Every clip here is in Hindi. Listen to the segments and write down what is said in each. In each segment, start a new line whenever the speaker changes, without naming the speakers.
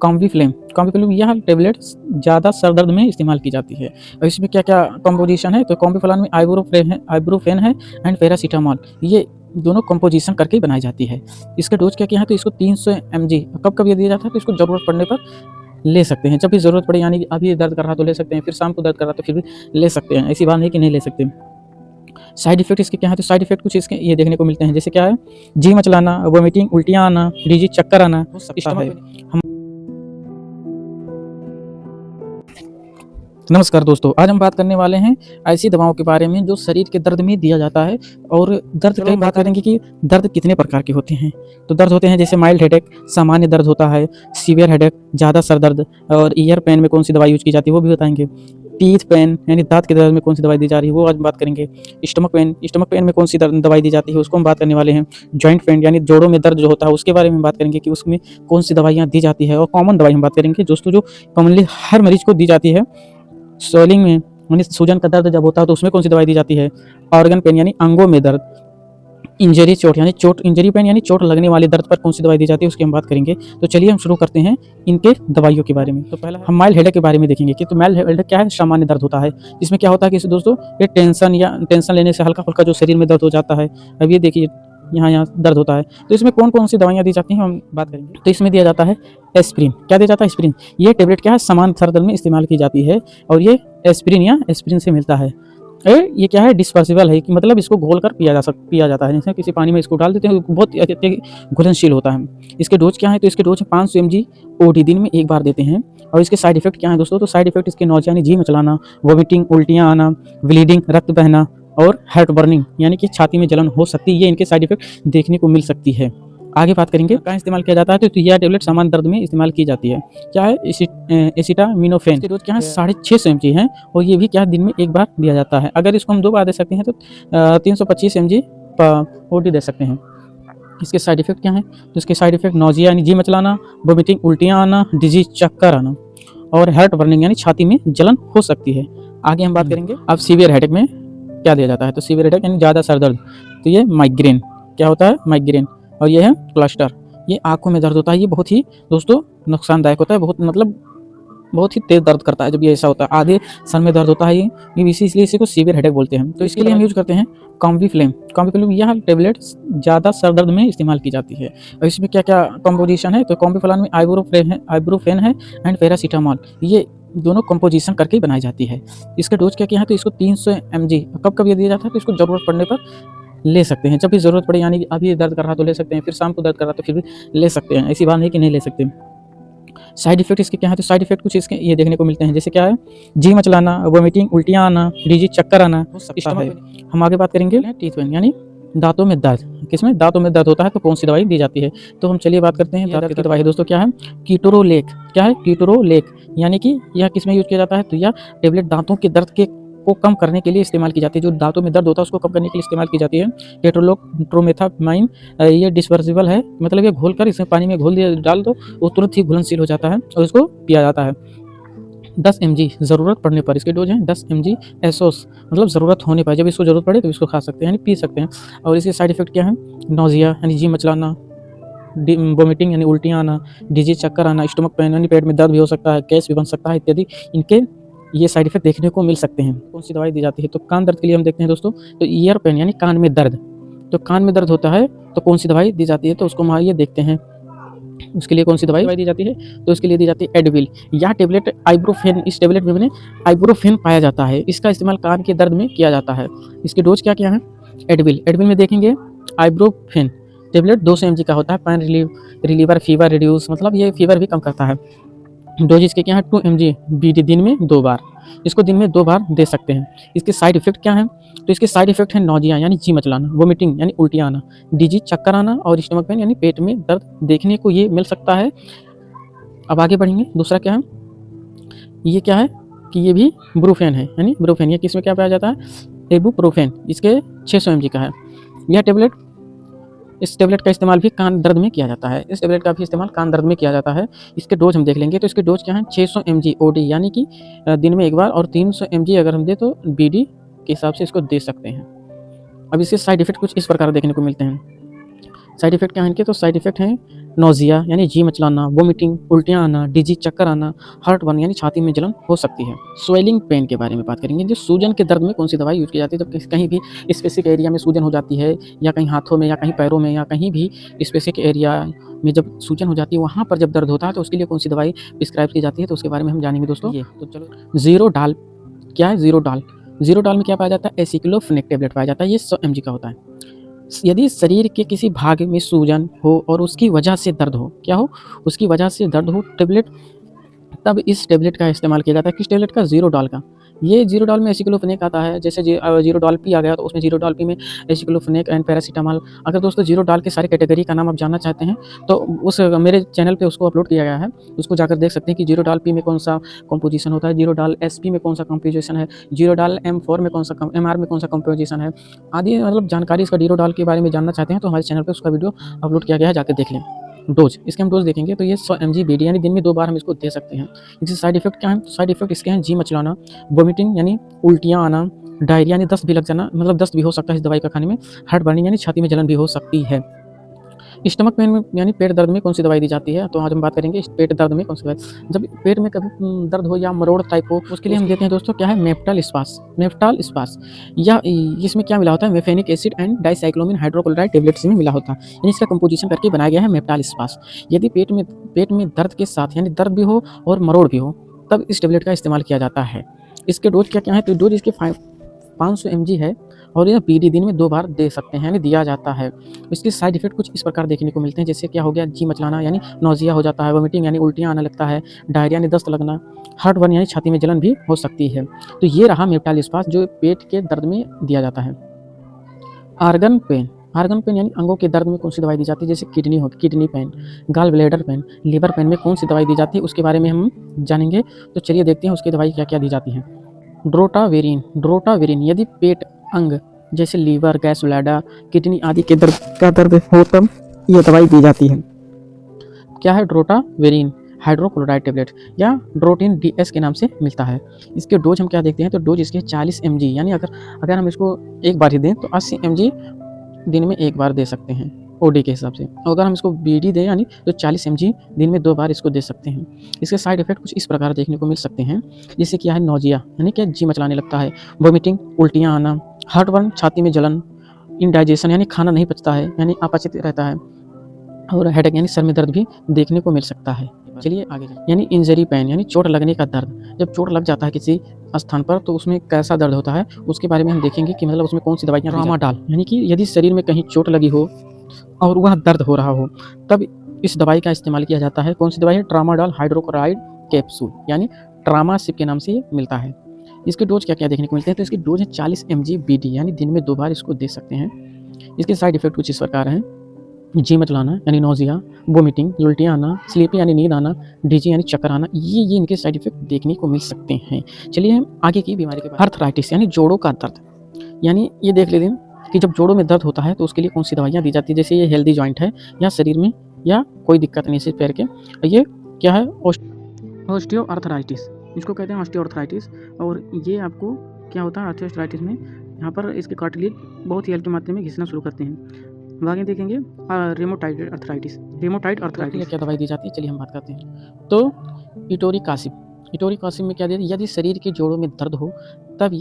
कॉम्बीफ्लेम यह टेबलेट ज़्यादा सर दर्द में इस्तेमाल की जाती है। और इसमें क्या क्या कंपोजिशन है, तो कॉम्बीफ्लान में आइबुप्रोफेन है एंड पैरासीटामोल, ये दोनों कंपोजिशन करके बनाई जाती है। इसका डोज क्या क्या है, तो इसको 300 mg कब कब ये दिया जाता है, तो इसको ज़रूरत पड़ने पर ले सकते हैं, जब भी ज़रूरत पड़े, यानी अभी दर्द कर रहा तो ले सकते हैं, फिर शाम को दर्द कर रहा तो फिर भी ले सकते हैं, ऐसी बात नहीं कि नहीं ले सकते। साइड इफेक्ट इसके क्या है, तो साइड इफेक्ट कुछ इसके ये देखने को मिलते हैं, जैसे क्या है, जी मचलाना, वोमिटिंग, उल्टियाँ आना, डिजी, चक्कर आना हो सकता है। नमस्कार दोस्तों, आज हम बात करने वाले हैं ऐसी दवाओं के बारे में जो शरीर के दर्द में दिया जाता है। और दर्द की बात करेंगे कि दर्द कितने प्रकार के होते हैं। तो दर्द होते हैं जैसे माइल्ड हेडेक, सामान्य दर्द होता है, सीवियर हेडेक, ज़्यादा सर दर्द, और ईयर पेन में कौन सी दवाई यूज की जाती है वो भी बताएंगे। टीथ पेन यानी दांत के दर्द में कौन सी दवाई दी जा रही है वो आज बात करेंगे। स्टमक पेन में कौन सी दवाई दी जाती है उसको हम बात करने वाले हैं। जॉइंट पेन यानी जोड़ों में दर्द जो होता है उसके बारे में बात करेंगे कि उसमें कौन सी दवाइयाँ दी जाती है। और कॉमन दवाई हम बात करेंगे दोस्तों जो कॉमनली हर मरीज को दी जाती है। स्वेलिंग में यानी सूजन का दर्द जब होता है तो उसमें कौन सी दवाई दी जाती है। ऑर्गन पेन यानी अंगों में दर्द, इंजरी चोट यानी इंजरी पेन यानी चोट लगने वाले दर्द पर कौन सी दवाई दी जाती है उसकी हम बात करेंगे। तो चलिए हम शुरू करते हैं इनके दवाइयों के बारे में। तो पहला हम माइल्ड हेडेक के बारे में देखेंगे कि तो माइल्ड हेडेक क्या है, सामान्य दर्द होता है। इसमें क्या होता है कि दोस्तों ये टेंशन लेने से हल्का फुल्का जो शरीर में दर्द हो जाता है। अब ये देखिए यहाँ दर्द होता है, तो इसमें कौन कौन सी दवाइयाँ दी जाती हैं हम बात करेंगे। तो इसमें दिया जाता है एस्प्रिन। क्या दिया जाता है, एस्प्रिन। ये टेबलेट क्या है, सामान्य सर दर्द में इस्तेमाल की जाती है और ये एस्प्रिन से मिलता है। ये क्या है, डिस्पर्सिबल है कि मतलब इसको घोल कर पिया जाता है। जैसे किसी पानी में इसको डाल देते हैं, बहुत घुलनशील होता है। इसके डोज क्या है, तो इसके डोज 500 mg OD दिन में एक बार देते हैं। और इसके साइड इफेक्ट क्या है दोस्तों, तो साइड इफेक्ट इसके नौजिया यानी जी मचलाना, वोमिटिंग, उल्टियाँ आना, ब्लीडिंग, रक्त बहना और हार्ट बर्निंग यानी कि छाती में जलन हो सकती है, ये इनके साइड इफेक्ट देखने को मिल सकती है। आगे बात करेंगे कहाँ इस्तेमाल किया जाता है, तो यह टेबलेट सामान्य दर्द में इस्तेमाल की जाती है। क्या है, एसिटामिनोफेन। इसके डोज क्या है, 650 mg है और ये भी क्या दिन में एक बार दिया जाता है। अगर इसको हम 2 बार दे सकते हैं तो 325 mg OD दे सकते हैं। इसके साइड इफेक्ट क्या है, तो इसके साइड इफेक्ट नौजिया यानी जी मचलाना, वोमिटिंग, उल्टियाँ आना, डिजीज, चक्कर आना और हार्ट बर्निंग यानी छाती में जलन हो सकती है। आगे हम बात करेंगे अब सीवियर हेडेक में क्या दिया जाता है। तो सीवियर हेडेक यानी ज़्यादा सर दर्द, तो ये माइग्रेन। क्या होता है, माइग्रेन। और ये है क्लस्टर, ये आंखों में दर्द होता है। ये बहुत ही दोस्तों नुकसानदायक होता है, बहुत ही तेज दर्द करता है जब ये ऐसा होता है। आधे सर में दर्द होता है ये इसलिए इसी को सीवियर हेडेक बोलते हैं। तो इसके लिए हम यूज करते हैं कॉम्बीफ्लेम यह टेबलेट ज़्यादा सर दर्द में इस्तेमाल की जाती है। और इसमें क्या क्या कंपोजिशन है, तो कॉम्बीफ्लान में आइबुप्रोफेन है एंड पैरासीटामोल, ये दोनों कंपोजिशन करके बनाई जाती है। इसका डोज क्या क्या है, तो इसको 300 mg कब कब ये दिया जाता है, तो इसको ज़रूरत पड़ने पर ले सकते हैं, जब भी ज़रूरत पड़े, यानी अभी दर्द कर रहा तो ले सकते हैं, फिर शाम को दर्द कर रहा तो फिर भी ले सकते हैं, ऐसी बात नहीं कि नहीं ले सकते। साइड इफेक्ट इसके क्या है, तो साइड इफेक्ट कुछ इसके ये देखने को मिलते हैं, जैसे क्या है, जी मचलाना, वोमिटिंग, उल्टियाँ आना, डिजी, चक्कर आना हो सकता है। हम आगे बात करेंगे टीथ पेन यानी दांतों में दर्द। किसमें दांतों में दर्द होता है तो कौन सी दवाई दी जाती है। तो हम चलिए बात करते हैं दर्द की दवाई। दोस्तों क्या है, कीटोरोलेक। क्या है, कीटोरोलेक यानी कि यह किसमें यूज किया जाता है, तो यह टेबलेट दांतों के दर्द को कम करने के लिए इस्तेमाल की जाती है। जो दांतों में दर्द होता है उसको कम करने के लिए इस्तेमाल की जाती है। केट्रोमेथामाइन, ये डिस्पर्सिबल है, मतलब ये घोलकर इसमें पानी में डाल दो, वो तुरंत ही घुलनशील हो जाता है और इसको पिया जाता है। 10 mg ज़रूरत पड़ने पर, इसके डोज हैं 10 mg एसोस, मतलब ज़रूरत होने पर, जब इसको ज़रूरत पड़े तो इसको खा सकते हैं यानी पी सकते हैं। और इसके साइड इफेक्ट क्या है, नौजिया यानी जी मचलाना, वोमिटिंग यानी उल्टियाँ आना, डिजीज, चक्कर आना, स्टमक पेन यानी पेट में दर्द भी हो सकता है, गैस भी बन सकता है इत्यादि, इनके ये साइड इफेक्ट देखने को मिल सकते हैं। कौन सी दवाई दी जाती है, तो कान दर्द के लिए हम देखते हैं दोस्तों, तो ईयर पेन यानी कान में दर्द, तो कान में दर्द होता है तो कौन सी दवाई दी जाती है, तो उसको हम ये देखते हैं। उसके लिए कौन सी दवाई दी जाती है, तो उसके लिए दी जाती है एडविल। यह टेबलेट आइबुप्रोफेन, इस टेबलेट में आइबुप्रोफेन पाया जाता है, इसका इस्तेमाल कान के दर्द में किया जाता है। इसके डोज क्या क्या है, एडविल में देखेंगे आइबुप्रोफेन टेबलेट 200 mg का होता है। पेन रिलीवर, फीवर रिड्यूस, मतलब ये फीवर भी कम करता है। डोज इसके क्या है, 2 mg BD दिन में 2 बार, इसको दिन में 2 बार दे सकते हैं। इसके साइड इफेक्ट क्या है, तो इसके साइड इफेक्ट है नौजिया यानी जी मचलाना, वोमिटिंग यानी उल्टियाँ आना, डिजी, चक्कर आना और स्टमक पेन यानी पेट में दर्द देखने को ये मिल सकता है। अब आगे बढ़ेंगे, दूसरा क्या है, ये क्या है कि ये भी ब्रूफेन है, यानी ब्रूफेन, ये किसमें क्या पाया जाता है, इबुप्रोफेन, इसके 600 mg का है। यह टेबलेट, इस टेबलेट का इस्तेमाल भी कान दर्द में किया जाता है। इस टेबलेट का भी इस्तेमाल कान दर्द में किया जाता है। इसके डोज हम देख लेंगे, तो इसके डोज क्या है, 600 mg OD यानी कि दिन में एक बार, और 300 mg अगर हम दे तो BD के हिसाब से इसको दे सकते हैं। अब इसके साइड इफेक्ट कुछ इस प्रकार देखने को मिलते हैं, साइड इफेक्ट क्या है इनके? तो साइड इफेक्ट हैं नोजिया यानी जी मचलाना, वोमिटिंग, उल्टियाँ आना, डिजी चक्कर आना, हार्ट बर्न यानी छाती में जलन हो सकती है। स्वेलिंग पेन के बारे में बात करेंगे, जो सूजन के दर्द में कौन सी दवाई यूज़ की जाती है? जब कहीं भी स्पेसिफिक एरिया में सूजन हो जाती है, या कहीं हाथों में, या कहीं पैरों में, या कहीं भी स्पेसिफिक एरिया में जब सूजन हो जाती है, वहाँ पर जब दर्द होता है, तो उसके लिए कौन सी दवाई प्रिस्क्राइब की जाती है? तो उसके बारे में हम जानेंगे दोस्तों। ये तो चलो, ज़ीरोडाल क्या है? ज़ीरोडाल, ज़ीरोडाल में क्या पाया जाता है? एसिक्लोफेनेक टेबलेट पाया जाता है। ये 100 mg का होता है। यदि शरीर के किसी भाग में सूजन हो और उसकी वजह से दर्द हो, क्या हो? उसकी वजह से दर्द हो, टेबलेट, तब इस टेबलेट का इस्तेमाल किया जाता है। किस टेबलेट का? ज़ीरोडाल का। ये ज़ीरोडाल में एसिक्लोफेनेक आता है। जैसे ज़ीरोडाल पी आ गया, तो उसमें ज़ीरोडाल पी में एसिक्लोफेनेक एंड पैरासिटामॉल। अगर दोस्तों ज़ीरोडाल के सारे कैटेगरी का नाम आप जानना चाहते हैं, तो उस मेरे चैनल पे उसको अपलोड किया गया है, उसको जाकर देख सकते हैं कि ज़ीरोडाल पी में कौन सा कंपोजिशन होता है, ज़ीरोडाल एसपी में कौन सा कंपोजिशन है, ज़ीरोडाल M4 में कौन सा MR में कौन सा कंपोजिशन है आदि। मतलब जानकारी इसका ज़ीरोडाल के बारे में जानना चाहते हैं, तो हमारे चैनल पर उसका वीडियो अपलोड किया गया है, जाकर देख लें। डोज, इसके हम डोज देखेंगे तो ये 100 mg BD यानी दिन में 2 बार हम इसको दे सकते हैं। इसके साइड इफेक्ट क्या है? साइड इफेक्ट इसके हैं जी मचलाना, वोमिटिंग यानी उल्टियाँ आना, डायरिया यानी दस्त भी लग जाना, मतलब दस्त भी हो सकता है इस दवाई का खाने में, हार्ट बर्निंग यानी छाती में जलन भी हो सकती है। स्टमक पेन में यानी पेट दर्द में कौन सी दवाई दी जाती है? तो आज हम बात करेंगे पेट दर्द में कौन सी दवाई। जब पेट में कभी दर्द हो या मरोड़ टाइप हो, उसके लिए हम देते हैं दोस्तों, क्या है? मेफ्टाल स्पास। मेफ्टाल स्पास या इसमें क्या मिला होता है? Mefenamic acid and dicyclomine hydrochloride tablets में मिला होता है, यानी इसका कंपोजिशन करके बनाया गया है मेफ्टाल स्पास। यदि पेट में दर्द के साथ यानी दर्द भी हो और मरोड़ भी हो, तब इस टेबलेट का इस्तेमाल किया जाता है। इसके डोज क्या क्या है? तो डोज इसके 500 mg है, और यह BD दिन में 2 बार दे सकते हैं, यानी दिया जाता है। इसके साइड इफेक्ट कुछ इस प्रकार देखने को मिलते हैं, जैसे क्या हो गया? जी मचलाना यानी नौजिया हो जाता है, वोमिटिंग यानी उल्टियाँ आने लगता है, डायरिया यानी दस्त लगना, हार्ट बर्न यानी छाती में जलन भी हो सकती है। तो ये रहा मेफ्टाल स्पास, जो पेट के दर्द में दिया जाता है। आर्गन पेन, आर्गन पेन यानी अंगों के दर्द में कौन सी दवाई दी जाती है? जैसे kidney pain, gall bladder pain, liver pain में कौन सी दवाई दी जाती है? उसके बारे में हम जानेंगे। तो चलिए देखते हैं उसकी दवाई क्या क्या दी जाती है। ड्रोटावेरिन यदि पेट अंग जैसे लीवर, गैस ब्लैडर, किडनी आदि के दर्द हो, तब यह दवाई दी जाती है। क्या है? ड्रोटावेरिन हाइड्रोक्लोराइड टेबलेट या ड्रोटिन DS के नाम से मिलता है। इसके डोज हम क्या देखते हैं? तो डोज इसके 40 mg, यानी अगर हम इसको एक बार ही दें तो 80 mg दिन में 1 बार दे सकते हैं OD के हिसाब से। और अगर हम इसको BD दें यानी तो 40 mg दिन में 2 बार इसको दे सकते हैं। इसके साइड इफेक्ट कुछ इस प्रकार देखने को मिल सकते हैं, जैसे क्या है? नौजिया यानी कि जी मचलाने लगता है, वोमिटिंग उल्टियाँ आना, हार्ट बर्न छाती में जलन, इंडाइजेशन यानी खाना नहीं पचता है, यानी अपचित रहता है, और हेडेक यानी सर में दर्द भी देखने को मिल सकता है। चलिए आगे, यानी इंजरी पेन यानी चोट लगने का दर्द। जब चोट लग जाता है किसी स्थान पर, तो उसमें कैसा दर्द होता है, उसके बारे में हम देखेंगे कि मतलब उसमें कौन सी दवाइयाँ। ट्रामाडोल यानी कि यदि शरीर में कहीं चोट लगी हो और वह दर्द हो रहा हो, तब इस दवाई का इस्तेमाल किया जाता है। कौन सी दवाई है? ट्रामाडोल हाइड्रोक्लोराइड कैप्सूल, यानी ट्रामासिप के नाम से ये मिलता है। इसके डोज क्या क्या देखने को मिलते हैं? तो इसकी डोज है 40 mg BD, यानी दिन में 2 बार इसको दे सकते हैं। इसके साइड इफेक्ट कुछ इस प्रकार हैं, जी मचलाना यानी नौजिया, वोमिटिंग, उल्टियाँ आना, स्लीपी यानी नींद आना, डिजी यानी चक्कर आना, ये इनके साइड इफेक्ट देखने को मिल सकते हैं। चलिए हम आगे की बीमारी के बारे में। आर्थराइटिस यानी जोड़ों का दर्द, यानी ये देख लेते हैं कि जब जोड़ों में दर्द होता है तो उसके लिए कौन सी दवाइयाँ दी जाती है। जैसे ये हेल्दी जॉइंट है या शरीर में या कोई दिक्कत नहीं सिर्फ पैर के, ये क्या है? ऑस्टियोआर्थराइटिस, इसको कहते हैं ऑस्टियोआर्थराइटिस। और ये आपको क्या होता है? ऑस्टियोआर्थराइटिस में यहाँ पर इसके कार्टिलेज बहुत ही हल्की मात्रा में घिसना शुरू करते हैं। आगे देखेंगे रेमोटाइड अर्थराइटिस। क्या दवाई दी जाती है? चलिए हम बात करते हैं। तो इटोरिकासिब में क्या देते हैं? यदि शरीर के जोड़ों में दर्द हो, तब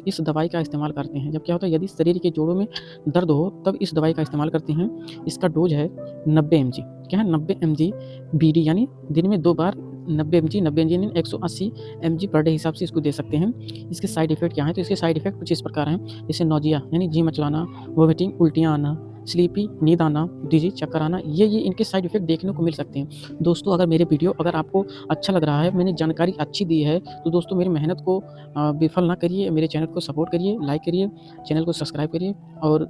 इस दवाई का इस्तेमाल करते हैं। जब क्या होता है? यदि शरीर के जोड़ों में दर्द हो, तब इस दवाई का इस्तेमाल करते हैं। इसका डोज है 90 mg। क्या है? 90 mg BD, यानी दिन में 2 बार 90 mg यानी 180 mg पर डे हिसाब से इसको दे सकते हैं। इसके साइड इफेक्ट क्या है? तो इसके साइड इफेक्ट कुछ इस प्रकार हैं, जैसे नौजिया यानी जी मचलाना, वोमिटिंग उल्टियाँ आना, स्लीपी नींद आना, डिजी चक्कर आना, ये इनके साइड इफेक्ट देखने को मिल सकते हैं। दोस्तों अगर मेरे वीडियो अगर आपको अच्छा लग रहा है, मैंने जानकारी अच्छी दी है, तो दोस्तों मेरी मेहनत को विफल ना करिए, मेरे चैनल को सपोर्ट करिए, लाइक करिए, चैनल को सब्सक्राइब करिए, और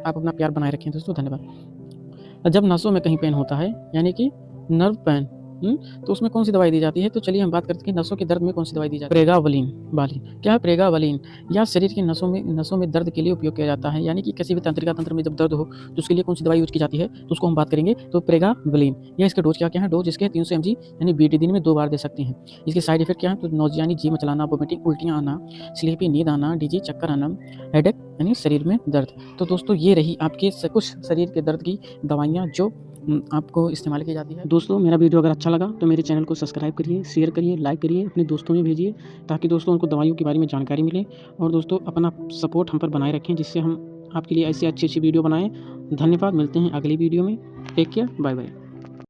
आप अपना प्यार बनाए रखें दोस्तों। धन्यवाद। जब नसों में कहीं पेन होता है, यानी कि नर्व पेन, तो उसमें कौन सी दवाई दी जाती है? तो चलिए हम बात करते हैं कि नसों के दर्द में कौन सी दवाई दी जाती है। प्रेगाबलिन बालिन क्या है? प्रेगाबलिन या शरीर की नसों में दर्द के लिए उपयोग किया जाता है, यानी कि किसी भी तंत्रिका तंत्र में जब दर्द हो तो उसके लिए कौन सी दवाई यूज की जाती है, तो उसको हम बात करेंगे। तो प्रेगाबलिन या इसका डोज क्या है? डोज इसके 300 mg यानी बीटी दिन में 2 बार दे सकते हैं। इसके साइड इफेक्ट क्या है? तो नौजिया यानी जी मचलाना, वोमिटिंग, उल्टियाँ आना, स्लीपी नींद आना, डिजी चक्कर आना, हेडेक यानी शरीर में दर्द। तो दोस्तों ये रही आपके कुछ शरीर के दर्द की दवाइयाँ जो आपको इस्तेमाल की जाती है। दोस्तों मेरा वीडियो अगर अच्छा लगा तो मेरे चैनल को सब्सक्राइब करिए, शेयर करिए, लाइक करिए, अपने दोस्तों में भेजिए ताकि दोस्तों उनको दवाइयों के बारे में जानकारी मिले। और दोस्तों अपना सपोर्ट हम पर बनाए रखें जिससे हम आपके लिए ऐसी अच्छी वीडियो बनाएं। धन्यवाद, मिलते हैं अगली वीडियो में। Take care, bye bye.